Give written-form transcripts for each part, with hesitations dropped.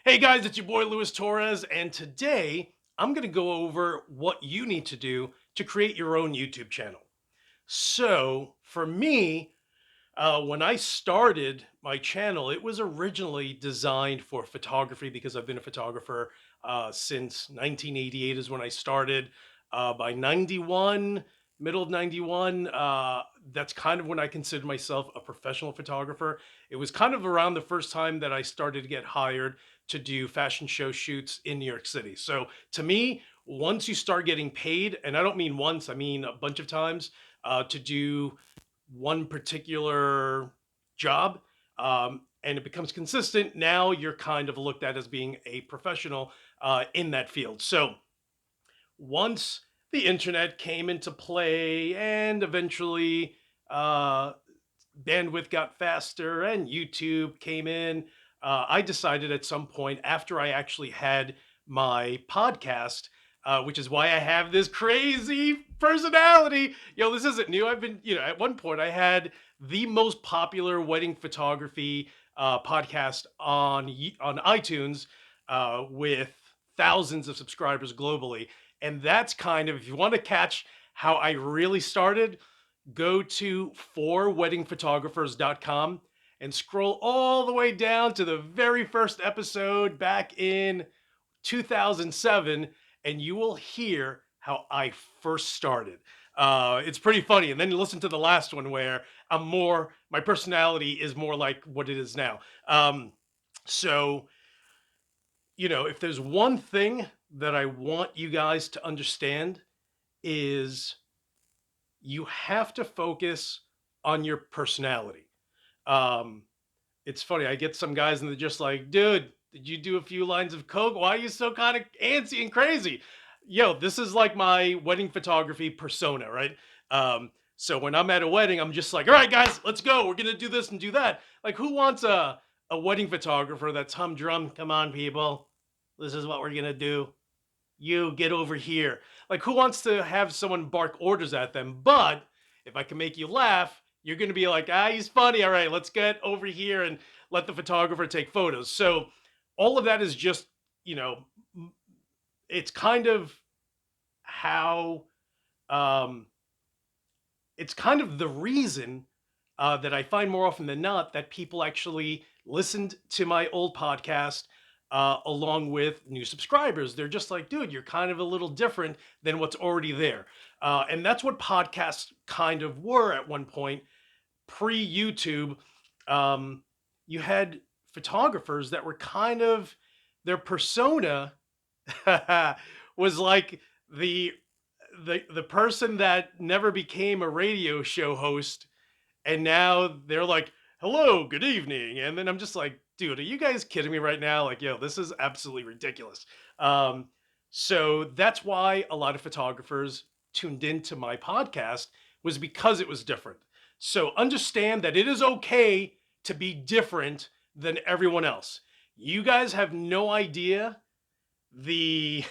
Hey guys, it's your boy Luis Torres, and today I'm going to go over what you need to do to create your own YouTube channel. So, for me, when I started my channel, it was originally designed for photography because I've been a photographer since 1988 is when I started. By 91, middle of 91, that's kind of when I considered myself a professional photographer. It was kind of around the first time that I started to get hired to do fashion show shoots in New York City. So to me, once you start getting paid, and I don't mean once, I mean a bunch of times, to do one particular job, and it becomes consistent, now you're kind of looked at as being a professional in that field. So once the internet came into play and eventually uh, bandwidth got faster and YouTube came in, I decided at some point after I actually had my podcast, which is why I have this crazy personality. This isn't new. I've been, at one point I had the most popular wedding photography podcast on iTunes with thousands of subscribers globally. And that's kind of, if you want to catch how I really started, go to forweddingphotographers.com and scroll all the way down to the very first episode back in 2007, and you will hear how I first started. It's pretty funny. And then you listen to the last one where my personality is more like what it is now. So, if there's one thing that I want you guys to understand is you have to focus on your personality. Um, it's funny. I get some guys and they're just like, dude, did you do a few lines of coke? Why are you so kind of antsy and crazy? This is like my wedding photography persona, right? So when I'm at a wedding, I'm just like, all right, guys, let's go. We're gonna do this and do that. Like, who wants a wedding photographer that's humdrum? Come on, people, this is what we're gonna do. You get over here. Like, who wants to have someone bark orders at them? But if I can make you laugh, you're going to be like, he's funny. All right, let's get over here and let the photographer take photos. So, all of that is just, you know, it's kind of how, um, it's kind of the reason that I find more often than not that people actually listened to my old podcast along with new subscribers. They're just like, dude, you're kind of a little different than what's already there. And that's what podcasts kind of were at one point pre YouTube. Um, you had photographers that were kind of their persona was like the the person that never became a radio show host, and now they're like, hello, good evening. And then I'm just like, dude, are you guys kidding me right now? Like, this is absolutely ridiculous. Um, so that's why a lot of photographers tuned into my podcast, was because it was different. So understand that it is okay to be different than everyone else. You guys have no idea the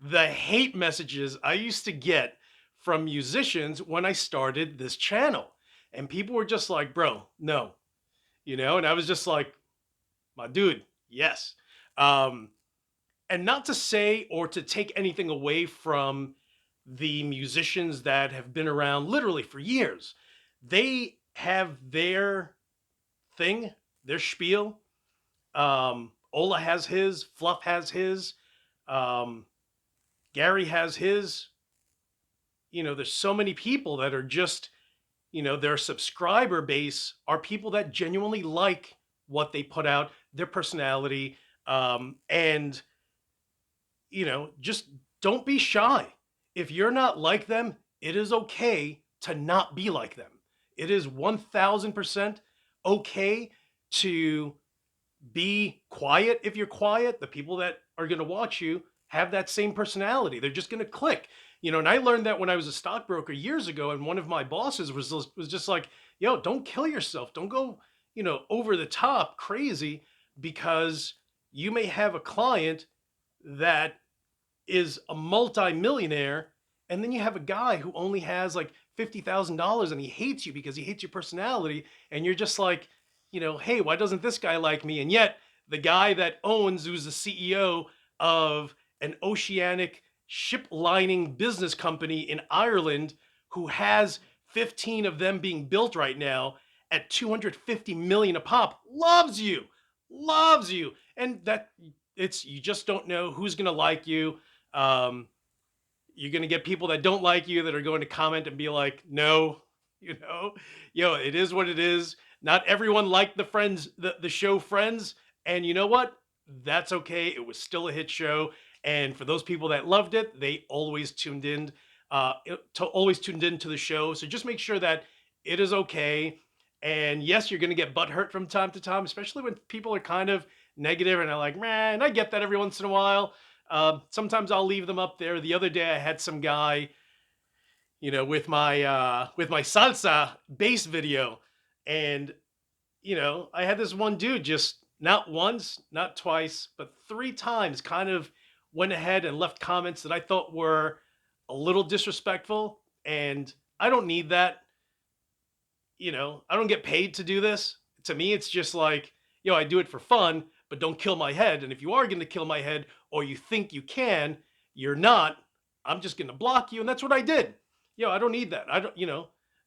the hate messages I used to get from musicians when I started this channel. And people were just like, bro, no, and I was just like, my dude, yes. Um, and not to say or to take anything away from the musicians that have been around literally for years. They have their thing, their spiel. Ola has his, Fluff has his, um, Gary has his. There's so many people that are just, their subscriber base are people that genuinely like what they put out, their personality, and just don't be shy. If you're not like them, it is okay to not be like them. It is 1000% okay to be quiet. If you're quiet, the people that are going to watch you have that same personality. They're just going to click. And I learned that when I was a stockbroker years ago, and one of my bosses was just like, yo, don't kill yourself. Don't go, over the top crazy, because you may have a client that is a multi-millionaire, and then you have a guy who only has like $50,000 and he hates you because he hates your personality, and you're just like, hey, why doesn't this guy like me? And yet the guy that owns, who's the CEO of an oceanic ship lining business company in Ireland, who has 15 of them being built right now at 250 million a pop, loves you. And that it's, you just don't know who's going to like you. Um, you're going to get people that don't like you that are going to comment and be like, no, you know, it is what it is. Not everyone liked the show Friends. And you know what? That's okay. It was still a hit show. And for those people that loved it, they always always tuned into the show. So just make sure that it is okay. And yes, you're going to get butt hurt from time to time, especially when people are kind of negative and are like, man, I get that every once in a while. Sometimes I'll leave them up there. The other day I had some guy, with my salsa bass video, and I had this one dude just not once, not twice, but three times kind of went ahead and left comments that I thought were a little disrespectful, and I don't need that. I don't get paid to do this. To me, it's just like, I do it for fun, but don't kill my head. And if you are going to kill my head or you think you can, you're not. I'm just going to block you. And that's what I did. I don't need that. I don't,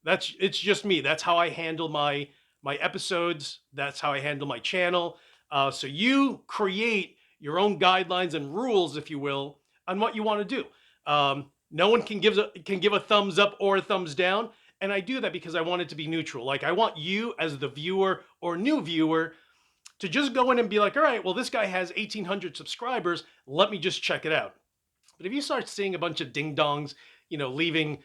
it's just me. That's how I handle my episodes. That's how I handle my channel. So you create your own guidelines and rules, if you will, on what you want to do. No one can give a thumbs up or a thumbs down. And I do that because I want it to be neutral. Like, I want you as the viewer or new viewer to just go in and be like, all right, well, this guy has 1,800 subscribers. Let me just check it out. But if you start seeing a bunch of ding dongs, leaving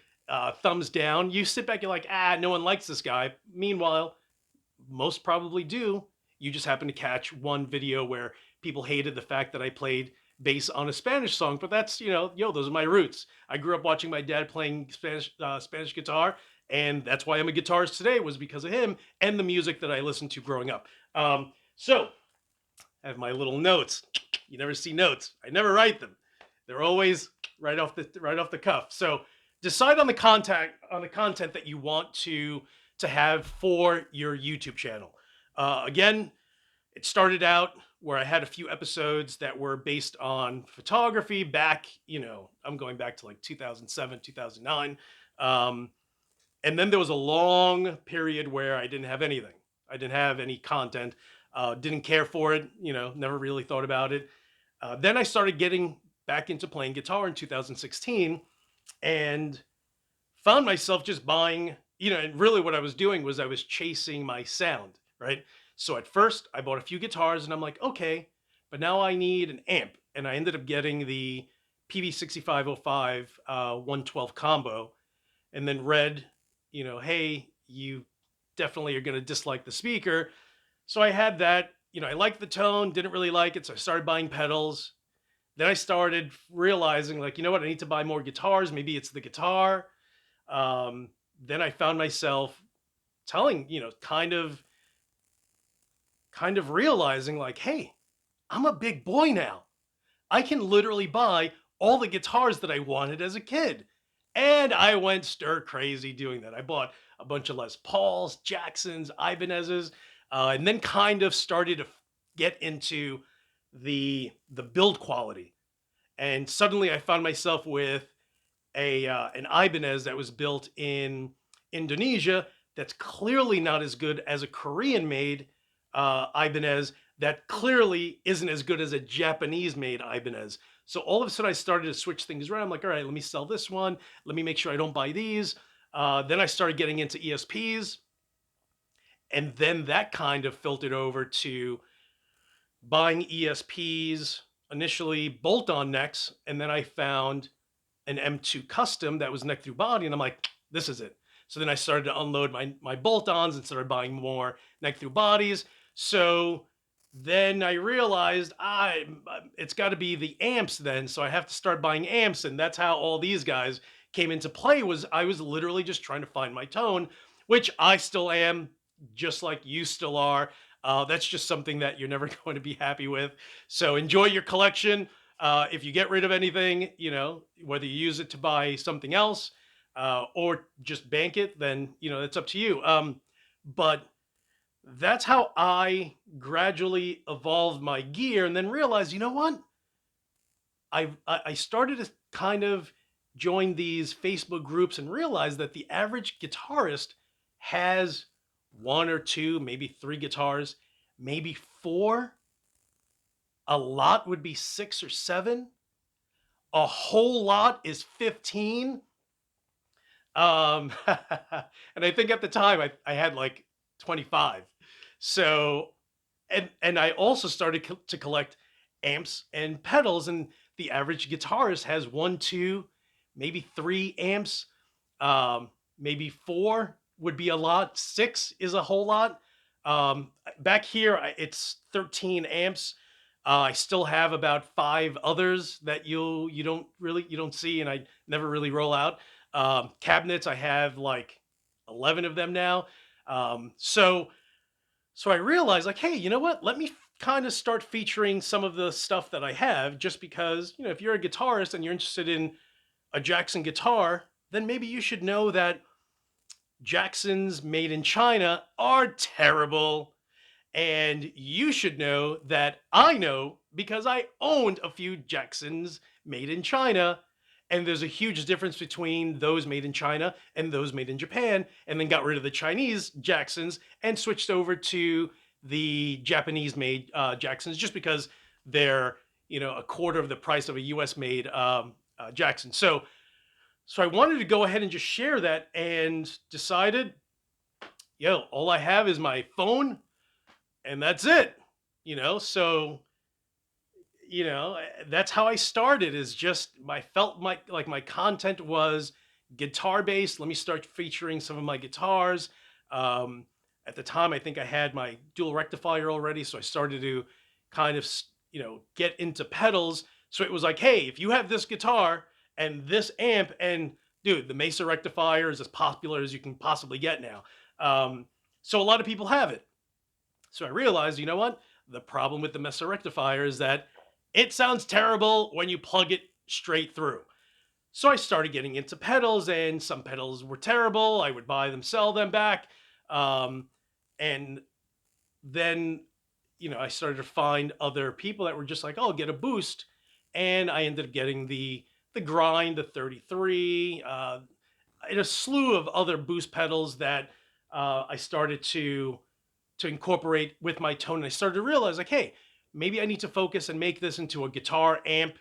thumbs down, you sit back, you're like, no one likes this guy. Meanwhile, most probably do. You just happen to catch one video where people hated the fact that I played bass on a Spanish song, but that's, those are my roots. I grew up watching my dad playing Spanish guitar, and that's why I'm a guitarist today, was because of him and the music that I listened to growing up. So I have my little notes. You never see notes. I never write them. They're always right off the cuff. So decide on the content that you want to have for your YouTube channel. Again, it started out where I had a few episodes that were based on photography back, I'm going back to like 2007, 2009. And then there was a long period where I didn't have anything. I didn't have any content, didn't care for it, never really thought about it. Then I started getting back into playing guitar in 2016 and found myself just buying, and really what I was doing was I was chasing my sound, right? So at first I bought a few guitars and I'm like, okay, but now I need an amp. And I ended up getting the PV6505 112 combo, and then read, hey, you definitely are going to dislike the speaker. So I had that, I liked the tone, didn't really like it. So I started buying pedals. Then I started realizing, like, what, I need to buy more guitars. Maybe it's the guitar. Then I found myself telling, kind of realizing like, hey, I'm a big boy now. I can literally buy all the guitars that I wanted as a kid. And I went stir crazy doing that. I bought a bunch of Les Pauls, Jacksons, Ibanez's, and then kind of started to get into the build quality. And suddenly I found myself with an Ibanez that was built in Indonesia that's clearly not as good as a Korean-made Ibanez, that clearly isn't as good as a Japanese-made Ibanez. So all of a sudden I started to switch things around. I'm like, all right, let me sell this one. Let me make sure I don't buy these. Then I started getting into ESPs. And then that kind of filtered over to buying ESPs, initially bolt-on necks. And then I found an M2 custom that was neck through body. And I'm like, this is it. So then I started to unload my bolt-ons and started buying more neck through bodies. So then I realized it's got to be the amps then. So I have to start buying amps. And that's how all these guys came into play. Was I was literally just trying to find my tone, which I still am, just like you still are. That's just something that you're never going to be happy with. So enjoy your collection. If you get rid of anything, whether you use it to buy something else or just bank it, then, it's up to you. But that's how I gradually evolved my gear and then realized, you know what? I started to kind of join these Facebook groups and realized that the average guitarist has one or two, maybe three guitars, maybe four. A lot would be six or seven. A whole lot is 15. And I think at the time I had like 25. So and I also started to collect amps and pedals, and the average guitarist has one, two, maybe three amps, maybe four would be a lot. Six is a whole lot. Back here, it's 13 amps. I still have about five others that you don't see, and I never really roll out. Cabinets, I have like 11 of them now. So I realized, like, hey, you know what? Let me kind of start featuring some of the stuff that I have, just because, if you're a guitarist and you're interested in a Jackson guitar, then maybe you should know that Jacksons made in China are terrible. And you should know that I know because I owned a few Jacksons made in China. And there's a huge difference between those made in China and those made in Japan, and then got rid of the Chinese Jacksons and switched over to the Japanese made Jacksons, just because they're, a quarter of the price of a US made Jackson. So I wanted to go ahead and just share that, and decided, all I have is my phone, and that's it. So that's how I started, is just my felt my like my content was guitar based. Let me start featuring some of my guitars. um at the time, I think I had my dual rectifier already, so I started to kind of get into pedals. So it was like, hey, if you have this guitar and this amp, and dude, the Mesa rectifier is as popular as you can possibly get now. So a lot of people have it. So I realized, you know what? The problem with the Mesa rectifier is that it sounds terrible when you plug it straight through. So I started getting into pedals, and some pedals were terrible. I would buy them, sell them back. Um, and then, I started to find other people that were just like, oh, get a boost. And I ended up getting the grind, the 33, and a slew of other boost pedals that I started to incorporate with my tone. And I started to realize, like, hey, maybe I need to focus and make this into a guitar, amp,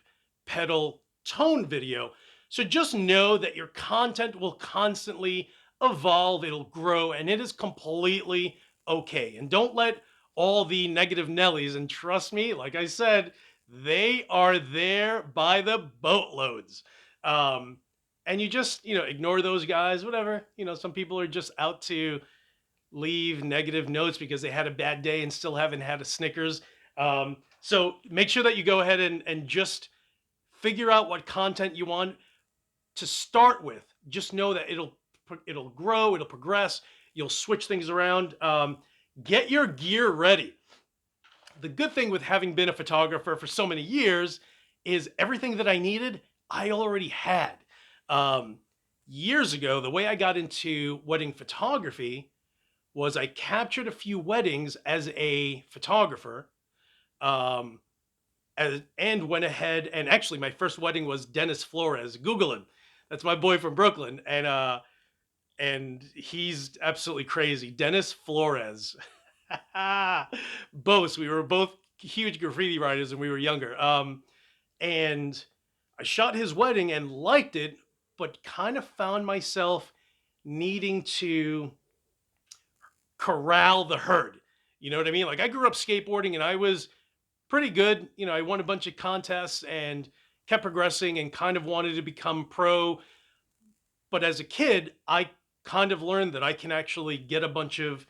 pedal, tone video. So just know that your content will constantly evolve, it'll grow, and it is completely okay. And don't let all the negative Nellies, and trust me, like I said, they are there by the boatloads. Um, and you just, ignore those guys, whatever. Some people are just out to leave negative notes because they had a bad day and still haven't had a Snickers. So make sure that you go ahead and just figure out what content you want to start with. Just know that it'll grow, it'll progress. You'll switch things around. Get your gear ready. The good thing with having been a photographer for so many years is everything that I needed, I already had. Um, Years ago, the way I got into wedding photography was I captured a few weddings as a photographer, um, and went ahead, and actually my first wedding was Dennis Flores. Google him. That's my boy from Brooklyn, and he's absolutely crazy. Dennis Flores. Both. We were both huge graffiti writers when we were younger. And I shot his wedding and liked it, but kind of found myself needing to corral the herd. You know what I mean? Like, I grew up skateboarding and I was pretty good. I won a bunch of contests and kept progressing and kind of wanted to become pro. But as a kid, I kind of learned that I can actually get a bunch of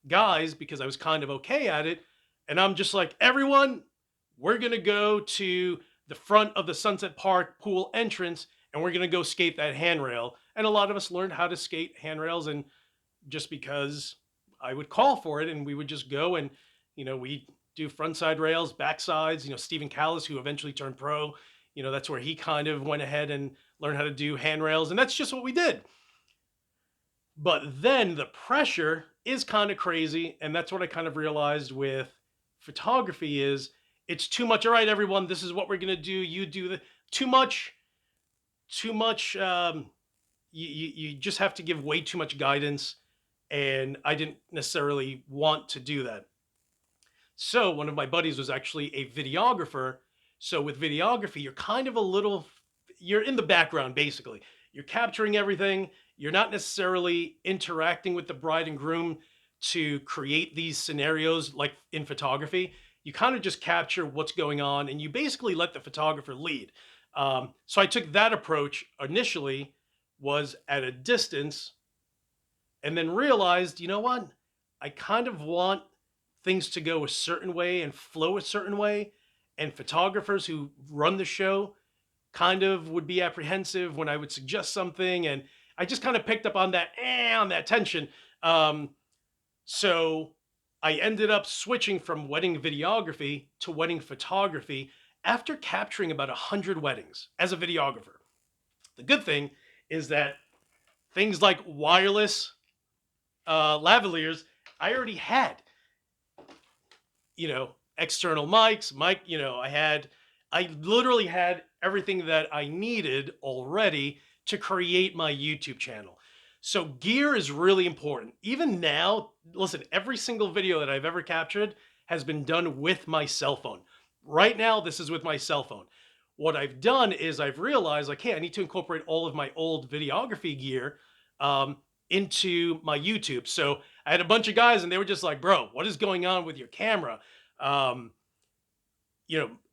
guys because I was kind of okay at it. And I'm just like, everyone, we're going to go to the front of the Sunset Park pool entrance and we're going to go skate that handrail. And a lot of us learned how to skate handrails, and just because I would call for it, and we would just go, and we do front side rails, back sides. Stephen Callis, who eventually turned pro, that's where he kind of went ahead and learned how to do handrails, and that's just what we did. But then the pressure is kind of crazy. And that's what I kind of realized with photography is it's too much. All right, everyone, this is what we're going to do. You do the too much, too much. You just have to give way too much guidance. And I didn't necessarily want to do that. So one of my buddies was actually a videographer. So with videography, you're kind of a little, you're in the background basically. You're capturing everything. You're not necessarily interacting with the bride and groom to create these scenarios like in photography. You kind of just capture what's going on and you basically let the photographer lead. So I took that approach initially, was at a distance, and then realized, you know what? I kind of want things to go a certain way and flow a certain way. And photographers who run the show kind of would be apprehensive when I would suggest something. And I just kind of picked up on that tension. Um, so I ended up switching from wedding videography to wedding photography after capturing about 100 weddings as a videographer. The good thing is that things like wireless lavaliers, I already had, external mic, I literally had everything that I needed already to create my YouTube channel. So gear is really important. Even now, listen, every single video that I've ever captured has been done with my cell phone. Right now, this is with my cell phone. What I've done is I've realized, like, hey, I need to incorporate all of my old videography gear um, into my YouTube. So I had a bunch of guys and they were just like, bro, what is going on with your camera? Um,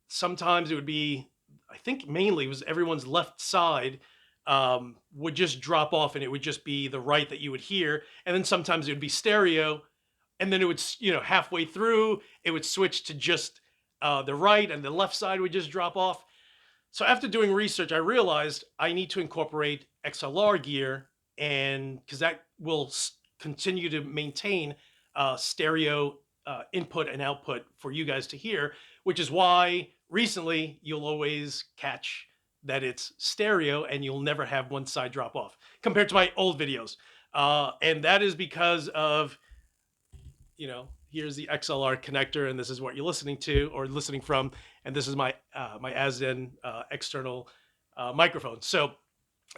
Sometimes it would be, I think mainly it was everyone's left side would just drop off and it would just be the right that you would hear. And then sometimes it would be stereo. And then it would, halfway through, it would switch to just the right and the left side would just drop off. So after doing research, I realized I need to incorporate XLR gear, and because that will continue to maintain stereo input and output for you guys to hear, which is why recently you'll always catch that it's stereo and you'll never have one side drop off compared to my old videos. And that is because of, here's the XLR connector, and this is what you're listening to or listening from, and this is my my ASDN external microphone. So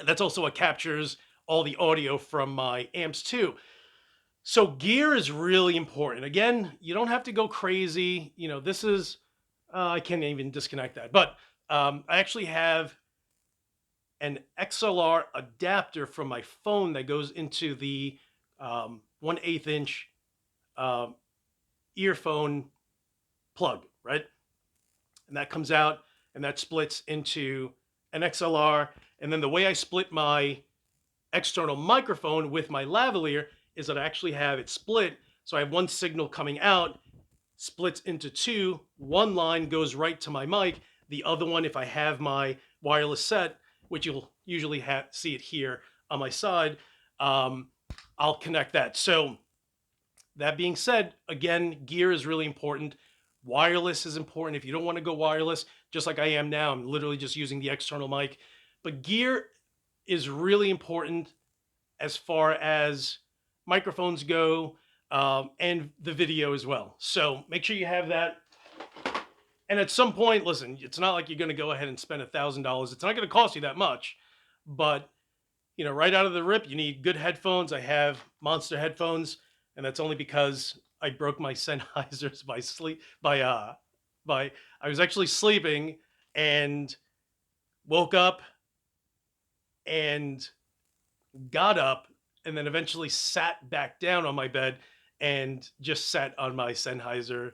that's also what captures all the audio from my amps too. So gear is really important. Again, you don't have to go crazy. This is I can't even disconnect that, but I actually have an XLR adapter from my phone that goes into the 1/8 inch um, earphone plug, right? And that comes out and that splits into an XLR. And then the way I split my external microphone with my lavalier is that I actually have it split. So I have one signal coming out, splits into two. One line goes right to my mic. The other one, if I have my wireless set, which you'll usually see it here on my side, I'll connect that. So that being said, again, gear is really important. Wireless is important. If you don't want to go wireless, just like I am now, I'm literally just using the external mic. But gear is really important as far as microphones go, and the video as well. So make sure you have that. And at some point, listen, it's not like you're going to go ahead and spend $1,000. It's not going to cost you that much. But, right out of the rip, you need good headphones. I have Monster headphones, and that's only because I broke my Sennheisers by I was actually sleeping and woke up and got up and then eventually sat back down on my bed and just sat on my Sennheiser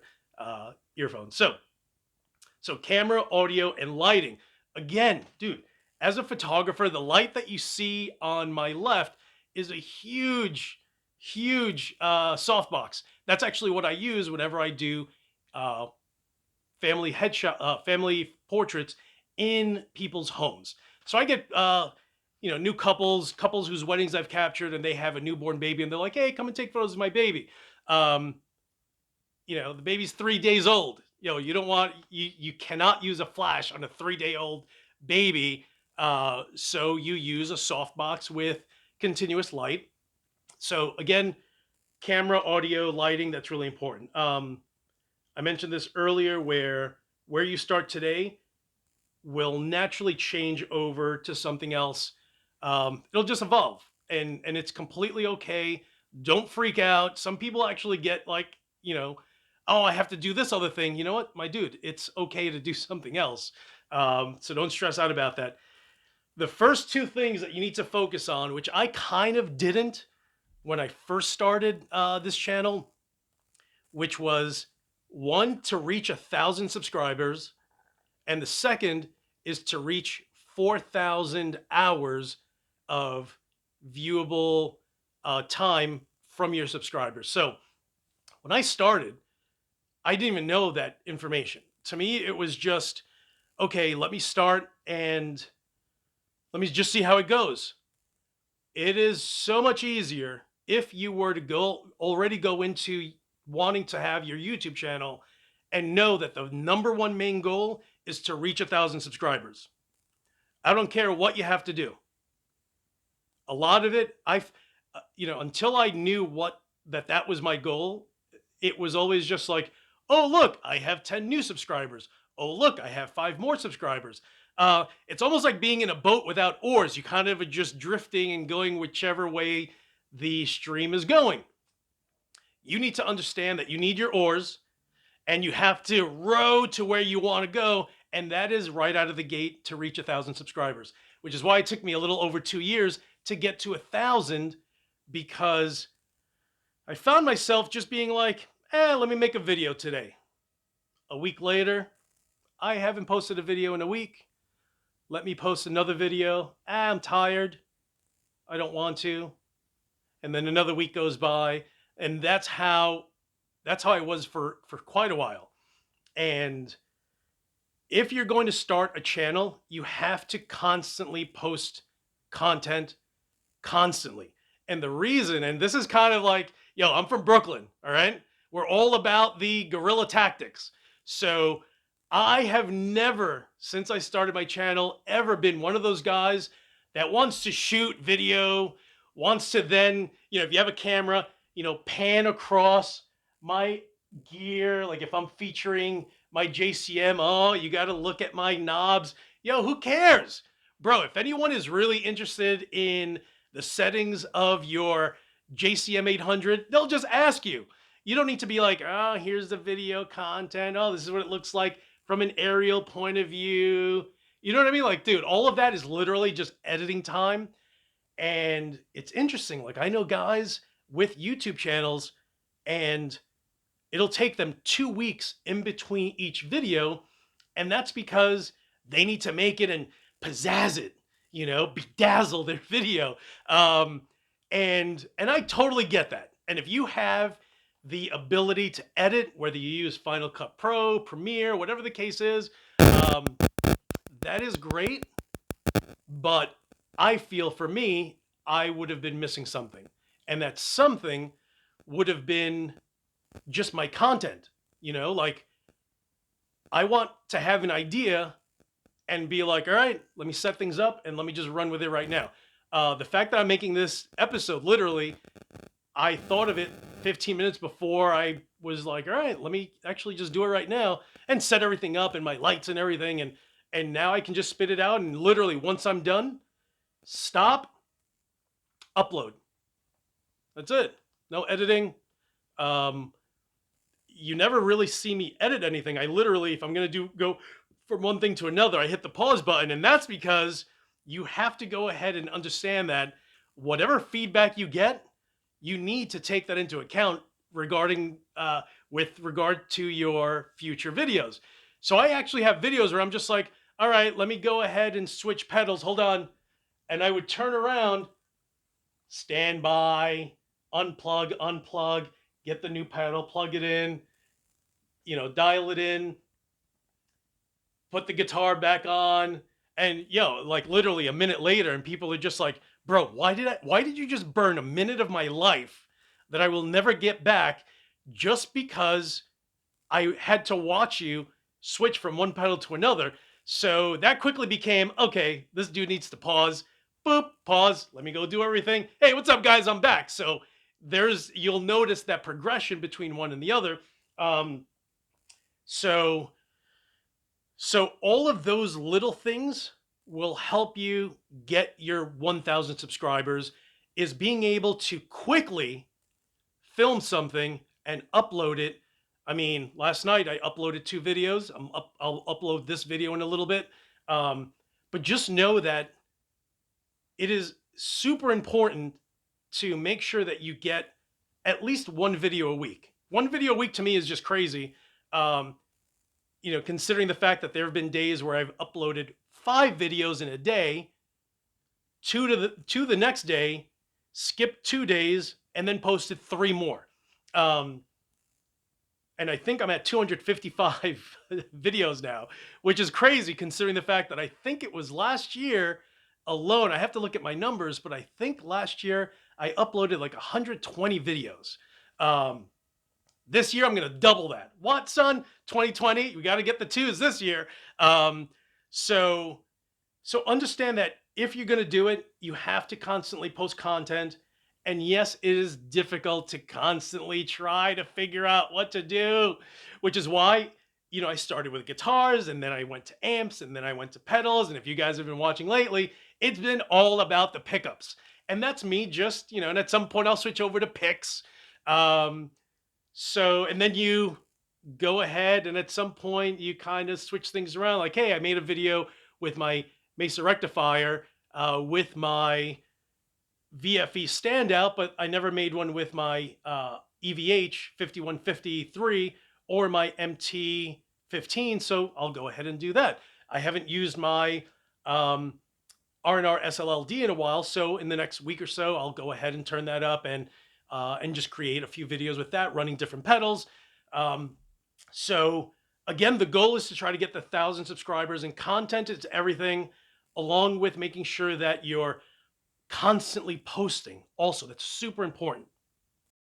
earphones. So camera, audio, and lighting. Again, dude, as a photographer, the light that you see on my left is a huge, huge softbox. That's actually what I use whenever I do uh, family portraits in people's homes. So I get new couples whose weddings I've captured, and they have a newborn baby, and they're like, "Hey, come and take photos of my baby." Um, the baby's 3 days old. You don't want you cannot use a flash on a 3 day old baby. So you use a softbox with continuous light. So again, camera, audio, lighting, that's really important. I mentioned this earlier where you start today will naturally change over to something else. It'll just evolve, and it's completely okay. Don't freak out. Some people actually get like, oh, I have to do this other thing. You know what, my dude, it's okay to do something else. So don't stress out about that. The first two things that you need to focus on, which I kind of didn't when I first started this channel, which was one, to reach 1,000 subscribers, and the second is to reach 4,000 hours of viewable time from your subscribers. So when I started, I didn't even know that information. To me, it was just, okay, let me start and let me just see how it goes. It is so much easier if you were to already go into wanting to have your YouTube channel and know that the number one main goal is to reach 1,000 subscribers. I don't care what you have to do. A lot of it, until I knew that was my goal, it was always just like, oh, look, I have 10 new subscribers. Oh, look, I have 5 more subscribers. It's almost like being in a boat without oars. You kind of are just drifting and going whichever way the stream is going. You need to understand that you need your oars and you have to row to where you want to go. And that is right out of the gate to reach 1,000 subscribers, which is why it took me a little over 2 years to get to 1,000, because I found myself just being like, let me make a video today. A week later, I haven't posted a video in a week. Let me post another video. I'm tired. I don't want to. And then another week goes by. And that's how I was for quite a while. And if you're going to start a channel, you have to constantly post content constantly. And the reason, and this is kind of like, I'm from Brooklyn, all right? We're all about the guerrilla tactics. So I have never, since I started my channel, ever been one of those guys that wants to shoot video, wants to then, if you have a camera, pan across my gear. Like if I'm featuring my JCM, oh, you got to look at my knobs. Who cares? Bro, if anyone is really interested in the settings of your JCM 800, they'll just ask you. You don't need to be like, oh, here's the video content. Oh, this is what it looks like from an aerial point of view. You know what I mean? Like, dude, all of that is literally just editing time. And it's interesting. Like, I know guys with YouTube channels, and it'll take them 2 weeks in between each video. And that's because they need to make it and pizzazz it, bedazzle their video. And I totally get that. And if you have the ability to edit, whether you use Final Cut Pro, Premiere, whatever the case is, that is great. But I feel for me, I would have been missing something. And that something would have been just my content. Like I want to have an idea and be like, all right, let me set things up and let me just run with it right now. The fact that I'm making this episode, literally, I thought of it 15 minutes before I was like, all right, let me actually just do it right now and set everything up and my lights and everything. And now I can just spit it out. And literally once I'm done, stop, upload. That's it. No editing. You never really see me edit anything. I literally, if I'm going to go from one thing to another, I hit the pause button. And that's because you have to go ahead and understand that whatever feedback you get, you need to take that into account with regard to your future videos. So I actually have videos where I'm just like, all right, let me go ahead and switch pedals. Hold on. And I would turn around, stand by, unplug, get the new pedal, plug it in, dial it in, put the guitar back on. And like literally a minute later, and people are just like, bro, why did you just burn a minute of my life that I will never get back just because I had to watch you switch from one pedal to another? So that quickly became, okay, this dude needs to pause. Boop, pause. Let me go do everything. Hey, what's up, guys? I'm back. So you'll notice that progression between one and the other. Um, so so all of those little things will help you get your 1,000 subscribers, is being able to quickly film something and upload it. I mean, last night I uploaded 2 videos. I'll upload this video in a little bit. Um, but just know that it is super important to make sure that you get at least 1 video a week. 1 video a week to me is just crazy. Um, considering the fact that there have been days where I've uploaded 5 videos in a day, two the next day, skipped 2 days, and then posted 3 more. Um, and I think I'm at 255 videos now, which is crazy considering the fact that I think it was last year alone. I have to look at my numbers, but I think last year I uploaded like 120 videos. Um, this year I'm going to double that. What, son? 2020, we got to get the twos this year. Um, so so understand that if you're going to do it, you have to constantly post content. And yes, it is difficult to constantly try to figure out what to do, which is why, I started with guitars and then I went to amps and then I went to pedals. And if you guys have been watching lately, it's been all about the pickups. And that's me just, and at some point I'll switch over to picks. Um, and then you go ahead and at some point you kind of switch things around. Like, hey, I made a video with my Mesa rectifier with my VFE standout, but I never made one with my EVH 5153 or my MT15. So I'll go ahead and do that. I haven't used my R&R SLLD in a while. So in the next week or so, I'll go ahead and turn that up and just create a few videos with that, running different pedals. So again, the goal is to try to get the 1,000 subscribers, and content is everything, along with making sure that you're constantly posting. Also, that's super important.